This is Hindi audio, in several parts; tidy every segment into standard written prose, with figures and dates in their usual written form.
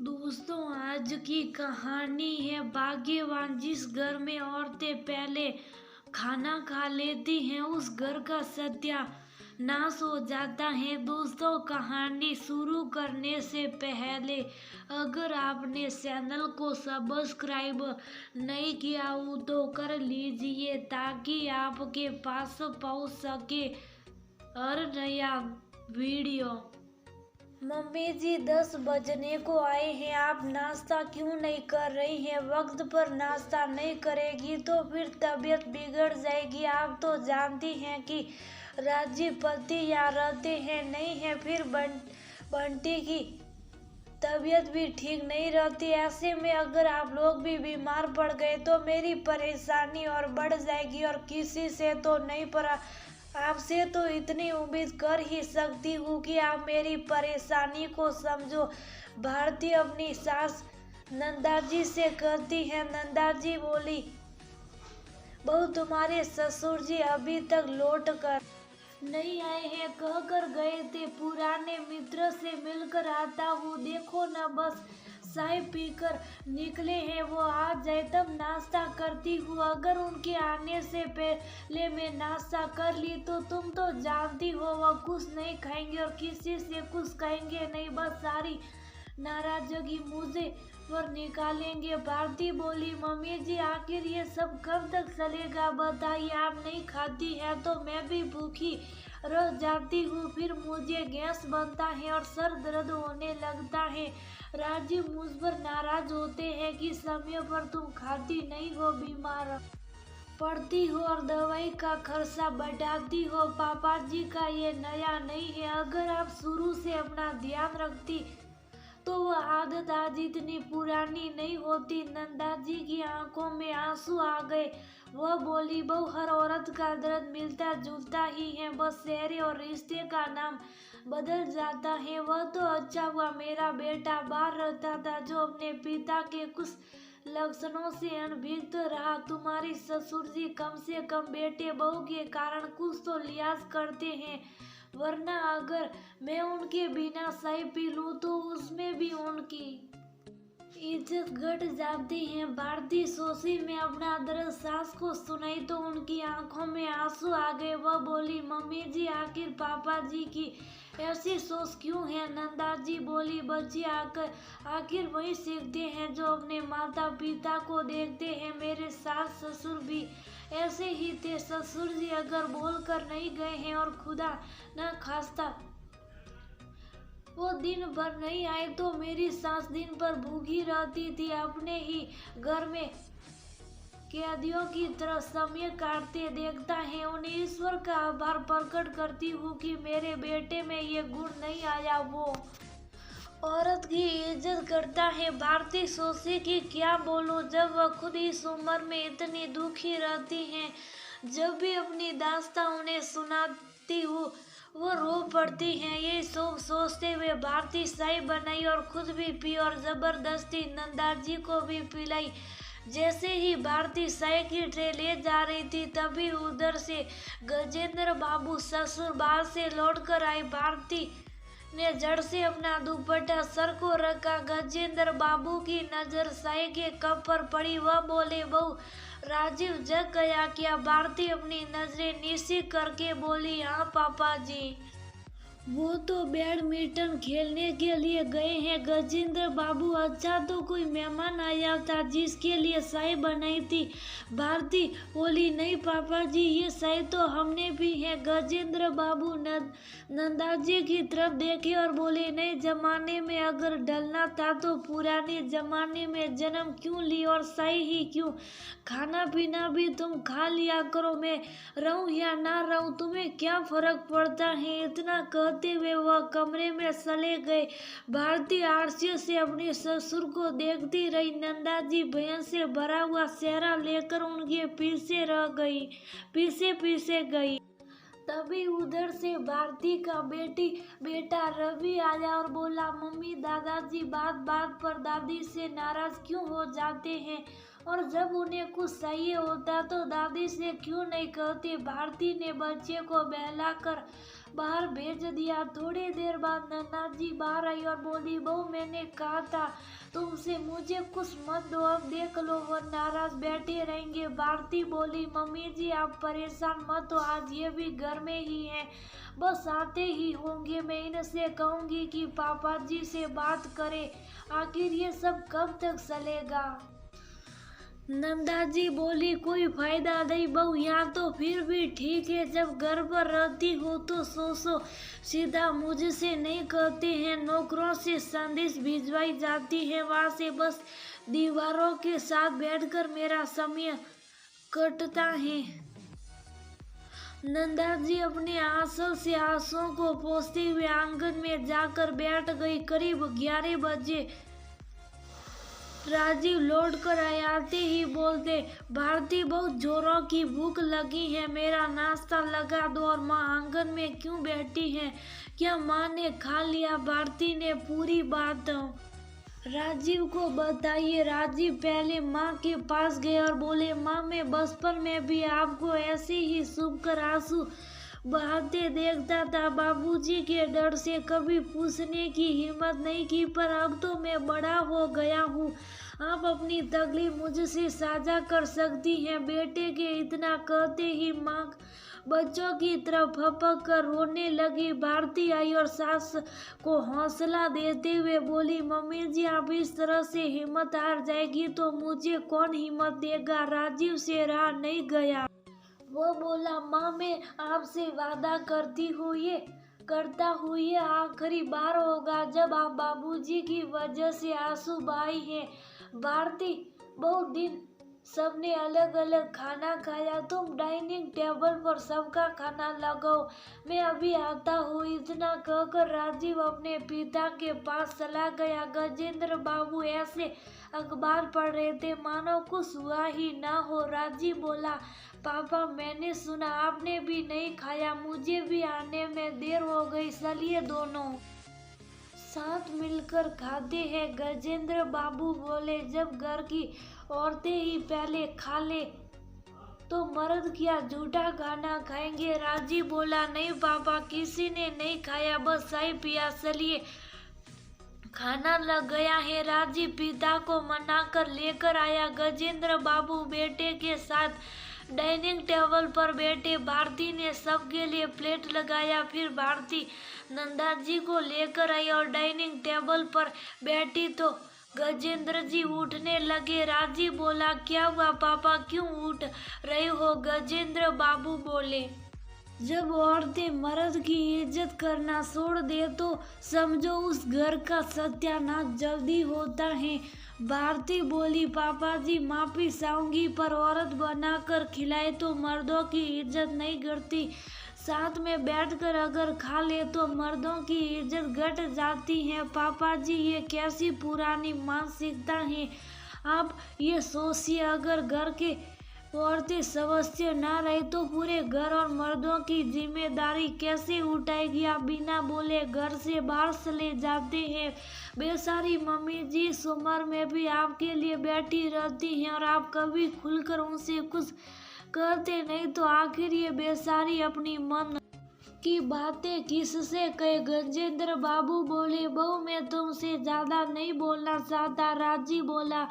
दोस्तों, आज की कहानी है भाग्यवान। जिस घर में औरतें पहले खाना खा लेती हैं उस घर का सत्यानाश हो जाता है। दोस्तों, कहानी शुरू करने से पहले अगर आपने चैनल को सब्सक्राइब नहीं किया हो तो कर लीजिए ताकि आपके पास पहुंच सके हर नया वीडियो। मम्मी जी 10 बजने को आए हैं, आप नाश्ता क्यों नहीं कर रही हैं? वक्त पर नाश्ता नहीं करेगी तो फिर तबीयत बिगड़ जाएगी। आप तो जानती हैं कि राजी पति यहाँ रहते हैं नहीं है, फिर बंटी की तबीयत भी ठीक नहीं रहती। ऐसे में अगर आप लोग भी बीमार पड़ गए तो मेरी परेशानी और बढ़ जाएगी और किसी से तो नहीं पर आपसे तो इतनी उम्मीद कर ही सकती हूँ कि आप मेरी परेशानी को समझो। भारती अपनी सास नंदाजी से कहती है। नंदाजी बोली, बहू तुम्हारे ससुर जी अभी तक लौट कर नहीं आए हैं, कहकर गए थे पुराने मित्र से मिलकर आता हूँ। देखो न, बस चाय पीकर निकले हैं, वो आ जाए तब नाश्ता करती हूँ। अगर उनके आने से पहले मैं नाश्ता कर ली तो तुम तो जानती हो वह कुछ नहीं खाएंगे और किसी से कुछ कहेंगे नहीं, बस सारी नाराजगी मुझे पर निकालेंगे। भारती बोली, मम्मी जी आखिर ये सब कब तक चलेगा बताइए? आप नहीं खाती है तो मैं भी भूखी रह जाती हूँ, फिर मुझे गैस बनता है और सर दर्द होने लगता है। राजीव मुझ पर नाराज होते हैं कि समय पर तुम खाती नहीं हो, बीमार पड़ती हो और दवाई का खर्चा बढ़ाती हो। पापा जी का ये नया नहीं है, अगर आप शुरू से अपना ध्यान रखती तो वह आदत आज इतनी पुरानी नहीं होती। नंदाजी की आंखों में आंसू आ गए। वह बोली, बहू हर औरत का दर्द मिलता जुलता ही है, बस चेहरे और रिश्ते का नाम बदल जाता है। वह तो अच्छा हुआ मेरा बेटा बाहर रहता था जो अपने पिता के कुछ लक्षणों से अनभिज्ञ रहा। तुम्हारे ससुर जी कम से कम बेटे बहू के कारण कुछ तो लिहाज करते हैं, वरना अगर मैं उनके बिना चाय पी लूं तो उसमें भी उनकी इज्जत घट जाती है। भारती सोची में अपना दर्द सास को सुनाई तो उनकी आंखों में आंसू आ गए। वह बोली, मम्मी जी आखिर पापा जी की ऐसी सोच क्यों है? नंदाजी बोली, बच्चे आखिर वही सीखते हैं जो अपने माता पिता को देखते हैं। मेरे सास ससुर भी ऐसे ही थे। ससुर जी अगर बोल कर नहीं गए हैं और खुदा न खास्ता वो दिन भर नहीं आए तो मेरी सास दिन भर भूखी रहती थी। अपने ही घर में कैदियों की तरह समय काटते देखता है। उन्हें ईश्वर का आभार प्रकट करती हूँ कि मेरे बेटे में ये गुण नहीं आया, वो औरत की इज्जत करता है। भारती सोची कि क्या बोलूं जब वह खुद इस उम्र में इतनी दुखी रहती हैं। जब भी अपनी दास्तां उन्हें सुनाती हूँ वो रो पड़ती हैं। ये सब सोचते हुए भारती चाय बनाई और खुद भी पी और जबरदस्ती नंदाजी को भी पिलाई। जैसे ही भारती चाय की ट्रे ले जा रही थी तभी उधर से गजेंद्र बाबू ससुर बाहर से लौट कर आई। भारती ने जड़ से अपना दुपट्टा सर को रखा। गजेंद्र बाबू की नजर चाय के कप पर पड़ी। वह बोले, बहू राजीव जग गया क्या? भारती अपनी नजरें नीची करके बोली, हाँ पापा जी, वो तो बैडमिंटन खेलने के लिए गए हैं। गजेंद्र बाबू, अच्छा, तो कोई मेहमान आया था जिसके लिए चाय बनाई थी? भारती बोली, नहीं पापा जी, ये चाय तो हमने भी है। गजेंद्र बाबू नंदाजी की तरफ देखे और बोले, नए जमाने में अगर डलना था तो पुराने जमाने में जन्म क्यों ली और चाय ही क्यों? खाना पीना भी तुम खा लिया करो, मैं रहूं या ना रहूं तुम्हें क्या फर्क पड़ता है? इतना कहते हुए वह कमरे में चले गए। भारती आश्चर्य से अपने ससुर को देखती रही। नंदाजी भयन से भरा हुआ चेहरा लेकर उनके पीछे पीछे गई। तभी उधर से भारती का बेटा रवि आया और बोला, मम्मी दादाजी बात बात पर दादी से नाराज क्यों हो जाते हैं और जब उन्हें कुछ चाहिए होता तो दादी से क्यों नहीं कहते? भारती ने बच्चे को बहलाकर बाहर भेज दिया। थोड़ी देर बाद नन्ना जी बाहर आई और बोली, बहू मैंने कहा था तुमसे मुझे कुछ मत दो, अब देख लो वो नाराज बैठे रहेंगे। भारती बोली, मम्मी जी आप परेशान मत हो, आज ये भी घर में ही है, बस आते ही होंगे। मैं इनसे कहूंगी कि पापा जी से बात करें, आखिर ये सब कब तक चलेगा। नंदा जी बोली, कोई फायदा नहीं बहू, यहाँ तो फिर भी ठीक है, जब घर पर रहती हो तो सो सीधा मुझसे नहीं कहते हैं, नौकरों से संदेश भिजवाई जाती है, वहाँ से बस दीवारों के साथ बैठकर मेरा समय कटता है। नंदा जी अपने आंचल से आंसुओं को पोंछते हुए आंगन में जाकर बैठ गई। करीब 11 बजे राजीव लौट कर आए। आते ही बोलते, भारती बहुत जोरों की भूख लगी है, मेरा नाश्ता लगा दो। और माँ आंगन में क्यों बैठी है, क्या माँ ने खा लिया? भारती ने पूरी बात राजीव को बताइए। राजीव पहले माँ के पास गए और बोले, माँ मैं बचपन में भी आपको ऐसे ही सूख कर आंसू बहाते देखता था, बाबूजी के डर से कभी पूछने की हिम्मत नहीं की, पर अब तो मैं बड़ा हो गया हूँ, आप अपनी तकलीफ मुझसे साझा कर सकती हैं। बेटे के इतना कहते ही माँ बच्चों की तरफ फपक कर रोने लगी। भारती आई और सास को हौसला देते हुए बोली, मम्मी जी आप इस तरह से हिम्मत हार जाएगी तो मुझे कौन हिम्मत देगा। राजीव से रहा नहीं गया। वो बोला, माँ मैं आपसे वादा करता हूँ ये आखिरी बार होगा जब आप बाबूजी की वजह से आंसू बहाई हैं। भारती, बहुत दिन सबने अलग अलग खाना खाया, तुम डाइनिंग टेबल पर सबका खाना लगाओ, मैं अभी आता हूँ। इतना कहकर राजीव अपने पिता के पास चला गया। गजेंद्र बाबू ऐसे अखबार पढ़ रहे थे मानो कुछ हुआ ही ना हो। राजीव बोला, पापा मैंने सुना आपने भी नहीं खाया, मुझे भी आने में देर हो गई, चलिए दोनों साथ मिलकर खाते हैं। गजेंद्र बाबू बोले, जब घर की औरतें ही पहले खा ले तो मर्द क्या झूठा खाना खाएंगे। राजीव बोला, नहीं पापा किसी ने नहीं खाया, बस चाय पिया, चलिए खाना लग गया है। राजीव पिता को मना कर लेकर आया। गजेंद्र बाबू बेटे के साथ डाइनिंग टेबल पर बैठे। भारती ने सबके लिए प्लेट लगाया, फिर भारती नंदा जी को लेकर आई और डाइनिंग टेबल पर बैठी तो गजेंद्र जी उठने लगे। राजीव बोला, क्या हुआ पापा, क्यों उठ रहे हो? गजेंद्र बाबू बोले, जब औरतें मर्द की इज्जत करना छोड़ दे तो समझो उस घर का सत्यानाश जल्दी होता है। भारती बोली, पापा जी माफी चाहूंगी, पर औरत बनाकर खिलाए तो मर्दों की इज्जत नहीं करती, साथ में बैठकर अगर खा ले तो मर्दों की इज्जत घट जाती है। पापा जी ये कैसी पुरानी मानसिकता है, आप ये सोचिए, अगर घर के औरतें सदस्य ना रहे तो पूरे घर और मर्दों की जिम्मेदारी कैसे उठाएगी। आप बिना बोले घर से बाहर चले जाते हैं। बेचारी मम्मी जी इस उम्र में भी आपके लिए बैठी रहती हैं और आप कभी खुलकर उनसे कुछ कहते नहीं, तो आखिर ये बेचारी अपनी मन की बातें किससे कहे। गजेंद्र बाबू बोले, बहू मैं तुमसे ज्यादा नहीं बोलना चाहता। राजी बोला,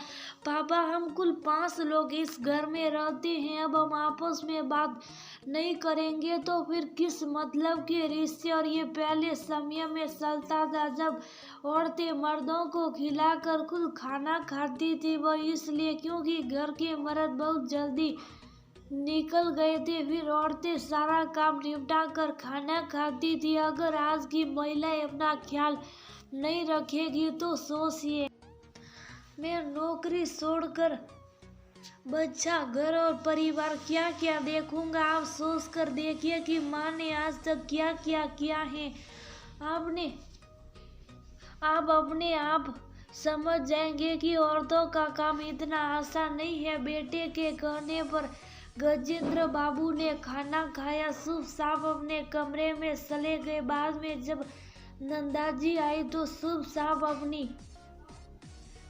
पापा हम कुल 5 लोग इस घर में रहते हैं, अब हम आपस में बात नहीं करेंगे तो फिर किस मतलब के रिश्ते। और ये पहले समय में चलता था जब औरतें मर्दों को खिलाकर खुद खाना खाती थी, वह इसलिए क्योंकि घर के मर्द बहुत जल्दी निकल गए थे, फिर औरतें सारा काम निपटा कर खाना खाती थी। अगर आज की महिलाएं अपना ख्याल नहीं रखेगी तो सोचिए, मैं नौकरी छोड़कर बच्चा, घर और परिवार क्या क्या देखूंगा। आप सोच कर देखिए कि माँ ने आज तक क्या क्या किया है। आप अपने आप समझ जाएंगे कि औरतों का काम इतना आसान नहीं है। बेटे के कहने पर गजेंद्र बाबू ने खाना खाया, शुभ साफ अपने कमरे में चले गए। बाद में जब नंदाजी आई तो शुभ साफ अपनी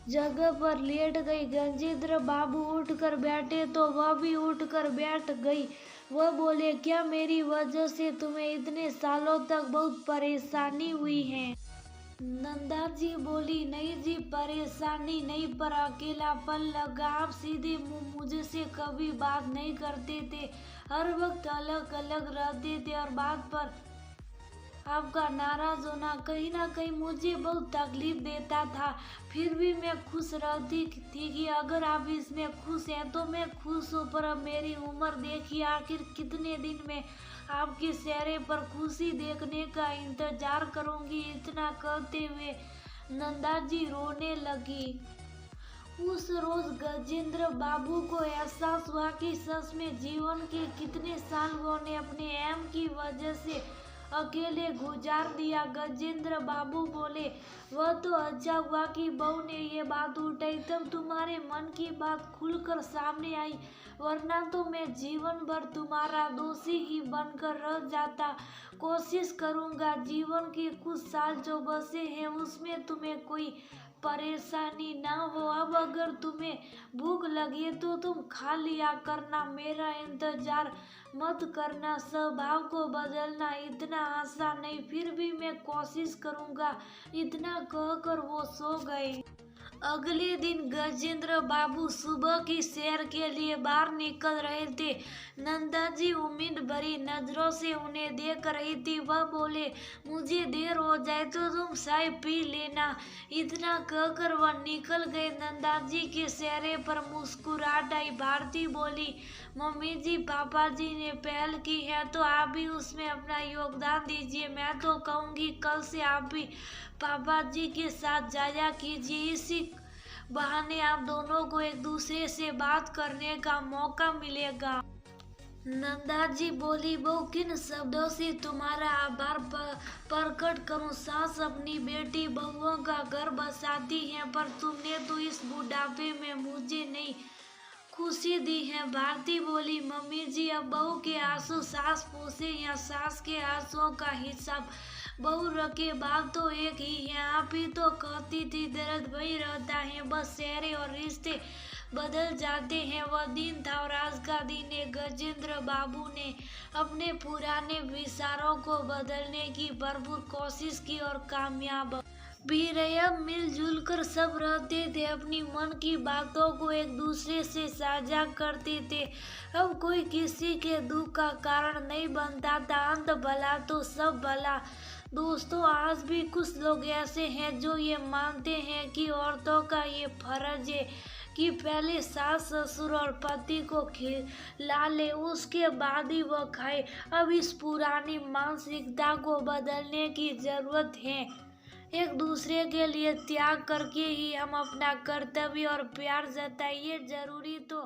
जगह पर लेट गई। गजेंद्र बाबू उठकर बैठे तो वह भी उठकर बैठ गई। वह बोले, क्या मेरी वजह से तुम्हें इतने सालों तक बहुत परेशानी हुई है? नंदा जी बोली, नहीं जी, परेशानी नहीं, पर अकेलापन लगा। आप सीधे मुंह मुझसे कभी बात नहीं करते थे, हर वक्त अलग अलग रहते थे, और बात पर आपका नाराज होना कहीं ना कहीं मुझे बहुत तकलीफ देता था। फिर भी मैं खुश रहती थी कि अगर आप इसमें खुश हैं तो मैं खुश हूँ। पर अब मेरी उम्र देखिए, आखिर कितने दिन में आपके चेहरे पर खुशी देखने का इंतजार करूंगी। इतना कहते हुए नंदा जी रोने लगी। उस रोज गजेंद्र बाबू को एहसास हुआ कि सच में जीवन के कितने साल उन्होंने अपने एम की वजह से अकेले गुजार दिया। गजेंद्र बाबू बोले, वह तो अच्छा हुआ कि बहू ने ये बात उठाई, तब तुम्हारे मन की बात खुलकर सामने आई, वरना तो मैं जीवन भर तुम्हारा दोषी ही बनकर रह जाता। कोशिश करूंगा जीवन के कुछ साल जो बचे हैं उसमें तुम्हें कोई परेशानी ना हो। अब अगर तुम्हें भूख लगी तो तुम खा लिया करना, मेरा इंतजार मत करना। स्वभाव को बदलना इतना आसान नहीं, फिर भी मैं कोशिश करूंगा। इतना कहकर वो सो गए। अगले दिन गजेंद्र बाबू सुबह की सैर के लिए बाहर निकल रहे थे। नंदा जी उम्मीद भरी नजरों से उन्हें देख रही थी। वह बोले, मुझे देर हो जाए तो तुम चाय पी लेना। इतना कहकर वह निकल गए। नंदा जी के चेहरे पर मुस्कुराहट आई। भारती बोली, मम्मी जी, पापा जी ने पहल की है तो आप भी उसमें अपना योगदान दीजिए। मैं तो कहूँगी कल से आप भी पापा जी के साथ जाया कीजिए, इसी बहाने आप दोनों को एक दूसरे से बात करने का मौका मिलेगा। नंदा जी बोली, बहू, किन शब्दों से तुम्हारा आभार प्रकट करूं। सास अपनी बेटी बहुओं का घर बसाती है, पर तुमने तो इस बुढ़ापे में मुझे नहीं खुशी दी है। भारती बोली, मम्मी जी, अब बहू के आंसू सास पोसे या सास के आंसुओं का हिसाब बहू रखे, बात तो एक ही है। आप ही तो कहती थी दर्द वही रहता है, बस चेहरे और रिश्ते बदल जाते हैं। वह दिन था और आज का दिन है। गजेंद्र बाबू ने अपने पुराने विचारों को बदलने की भरपूर कोशिश की और कामयाब भी रहे। अब मिलजुल कर सब रहते थे, अपनी मन की बातों को एक दूसरे से साझा करते थे। अब कोई किसी के दुख का कारण नहीं बनता था। अंत भला तो सब भला। दोस्तों, आज भी कुछ लोग ऐसे हैं जो ये मानते हैं कि औरतों का ये फर्ज है कि पहले सास ससुर और पति को खिला ले, उसके बाद ही वह खाए। अब इस पुरानी मानसिकता को बदलने की जरूरत है। एक दूसरे के लिए त्याग करके ही हम अपना कर्तव्य और प्यार जताइए। जरूरी तो